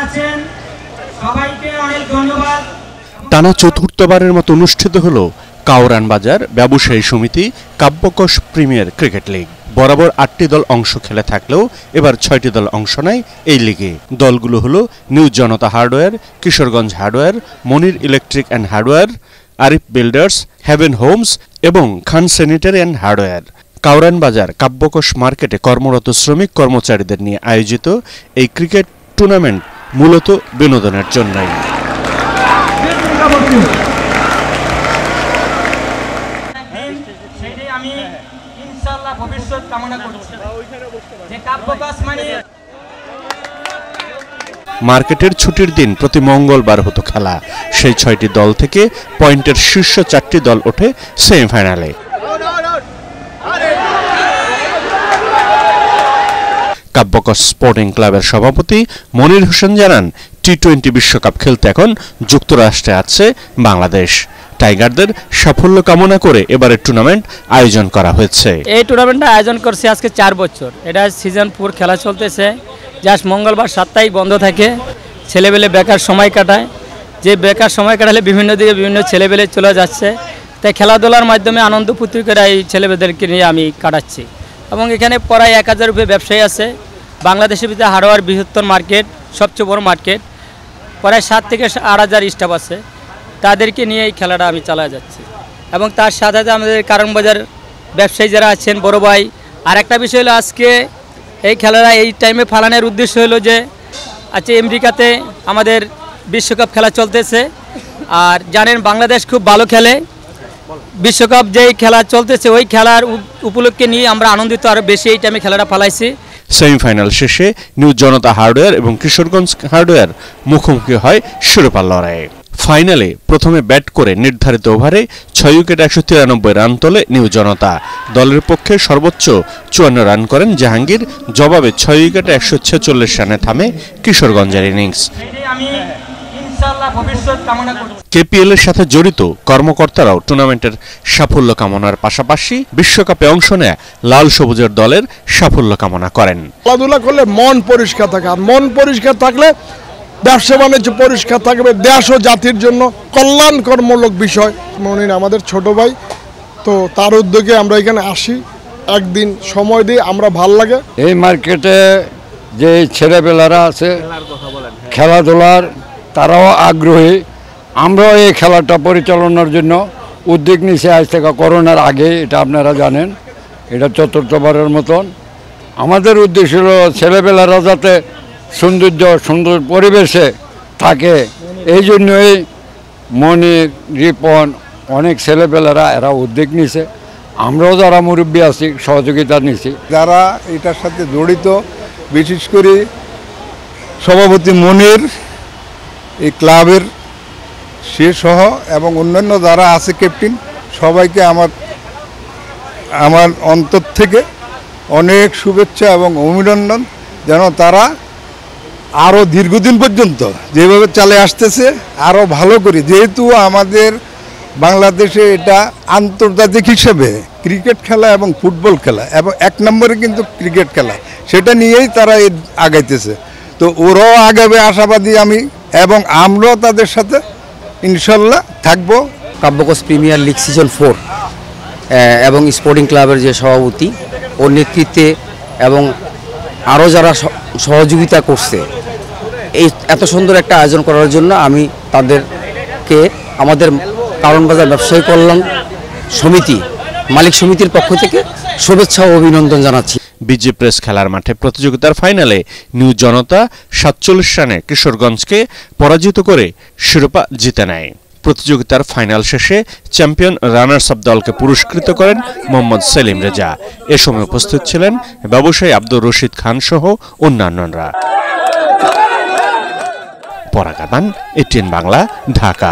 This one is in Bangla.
আছেন সবাইকে অনেক ধন্যবাদ। টানা চতুর্থবারের মতো অনুষ্ঠিত হলো কাউরান বাজার ব্যবসায়ী সমিতি কাব্যকোষ প্রিমিয়ার ক্রিকেট লিগ। বরাবর 8টি দল অংশ খেলে থাকলেও এবার 6টি দল অংশ নেয় এই লিগে। দলগুলো হলো new Janata hardware, Kishoreganj hardware, Monir electric and hardware, Arif builders, heaven homes এবং Khan sanitary and hardware. Kawran Bazar Kabyakosh মার্কেটে কর্মরত শ্রমিক কর্মচারীদের নিয়ে আয়োজিত এই ক্রিকেট টুর্নামেন্ট মূলত বিনোদনের জন্যই। মার্কেটের ছুটির দিন প্রতি মঙ্গলবার হতো খেলা। সেই 6টি দল থেকে পয়েন্টের শীর্ষ 4টি দল ওঠে সেমিফাইনালে। কাব্যকোষ স্পোর্টিং ক্লাবের সভাপতি মনির হোসেন জানান, টি-20 বিশ্বকাপ খেলতে এখন যুক্তরাষ্ট্রে আছে বাংলাদেশ। টাইগারদের সাফল্য কামনা করে এবারের টুর্নামেন্ট আয়োজন করা হয়েছে। এই টুর্নামেন্টটা আয়োজন করছে আজকে 4 বছর। এটা সিজন 4 খেলা চলতেছে। জাস্ট মঙ্গলবার সাপ্তাহিক বন্ধ থাকে, ছেলেবেলে বেকার সময় কাটায়। যে বেকার সময় কাটালে বিভিন্ন দিকে বিভিন্ন ছেলেবেলে চলে যাচ্ছে, তাই খেলাধুলার মাধ্যমে আনন্দ ফুর্তি করে এই ছেলেবেদেরকে নিয়ে আমি কাটাচ্ছি। এবং এখানে প্রায় 1000 রুপে ব্যবসায়ী আছে। বাংলাদেশের ভিতরে হার্ডওয়্যার বৃহত্তর মার্কেট, সবচেয়ে বড় মার্কেট। প্রায় 7 থেকে 8000 স্টাফ আছে। তাদেরকে নিয়ে এই খেলাটা আমি চালা যাচ্ছি। এবং তার সাথে সাথে আমাদের কারণ বাজার ব্যবসায়ী যারা আছেন, বড় ভাই। আর একটা বিষয় হলো, আজকে এই খেলাটা এই টাইমে ফালানোর উদ্দেশ্য হলো যে আজকে আমেরিকাতে আমাদের বিশ্বকাপ খেলা চলতেছে। আর জানেন বাংলাদেশ খুব ভালো খেলে। বিশ্বকাপ যেই খেলা চলতেছে ওই খেলার উপলক্ষে নিয়ে আমরা আনন্দিত আরও বেশি এই টাইমে খেলাটা ফালাইছি। সেমিফাইনাল শেষে নিউ জনতা হার্ডওয়্যার এবং কিশোরগঞ্জ হার্ডওয়্যার মুখোমুখি হয় শিরোপার লড়াইয়ে। ফাইনালে প্রথমে ব্যাট করে নির্ধারিত ওভারে 6 উইকেট 193 রান তোলে নিউ জনতা। দলের পক্ষে সর্বোচ্চ 54 রান করেন জাহাঙ্গীর। জবাবে 6 উইকেটে 146 রানে থামে কিশোরগঞ্জের ইনিংস। কেপিএল এর সাথে জড়িত কর্মকর্তারাও টুর্নামেন্টের সাফল্য কামনার পাশাপাশি বিশ্বকাপে অংশ নেয়া লাল সবুজের দলের সাফল্য কামনা করেন। খেলাধুলা করলে মন পরিষ্কার থাকে, আর মন পরিষ্কার থাকলে ব্যবসা বাণিজ্য পরিষ্কার থাকবে। দেশ ও জাতির জন্য কল্যাণকর্মমূলক বিষয়। মনির আমাদের ছোট ভাই, তো তার উদ্যোগে আমরা এখানে আসি, একদিন সময় দিই, আমরা ভাল লাগে। এই মার্কেটে যে ছেলেবেলারা আছে খেলাধুলার, তারাও আগ্রহী। আমরাও এই খেলাটা পরিচালনার জন্য উদ্যোগ নিয়েছি আজ থেকে করোনার আগে। এটা আপনারা জানেন, এটা 4র্থবারের মতন। আমাদের উদ্দেশ্য হলো ছেলেবেলারা যাতে সুন্দর পরিবেশে থাকে, এই জন্যই মনির, রিপন, অনেক ছেলেবেলারা এরা উদ্যোগ নিছে। আমরাও যারা মুরব্বী আছি সহযোগিতা নিছি। যারা এটার সাথে জড়িত, বিশেষ করে সভাপতি মনির, এই ক্লাবের সে সহ এবং অন্যান্য যারা আছে ক্যাপ্টেন, সবাইকে আমার অন্তর থেকে অনেক শুভেচ্ছা এবং অভিনন্দন। যেন তারা আরও দীর্ঘদিন পর্যন্ত যেভাবে চালে আসতেছে আরও ভালো করে, যেহেতু আমাদের বাংলাদেশে এটা আন্তর্জাতিক হিসেবে ক্রিকেট খেলা এবং ফুটবল খেলা, এবং 1 নম্বরে কিন্তু ক্রিকেট খেলা, সেটা নিয়েই তারা আগাইতেছে। তো ওরাও আগাবে আশাবাদী আমি, এবং আমরাও তাদের সাথে ইনশাল্লাহ থাকবো। কাব্যকোষ প্রিমিয়ার লিগ সিজন 4 এবং স্পোর্টিং ক্লাবের যে সভাপতি, ওর নেতৃত্বে এবং আরও যারা সহযোগিতা করছে এই এত সুন্দর একটা আয়োজন করার জন্য আমি তাদেরকে আমাদের কারণ বাজার ব্যবসায়ী কল্যাণ সমিতি, মালিক সমিতির পক্ষ থেকে শুভেচ্ছা ও অভিনন্দন জানাচ্ছি। বিজে প্রেস খেলার মাঠে প্রতিযোগিতার ফাইনালে নিউ জনতা 47 রানে কিশোরগঞ্জকে পরাজিত করে শিরোপা জিতে নেয়। প্রতিযোগিতার ফাইনাল শেষে চ্যাম্পিয়ন রানার্স আপ দলকে পুরস্কৃত করেন মোহাম্মদ সেলিম রেজা। এ সময় উপস্থিত ছিলেন ব্যবসায়ী আব্দুর রশিদ খান সহ অন্যান্যরা। পরাগাবান, এটিএন বাংলা, ঢাকা।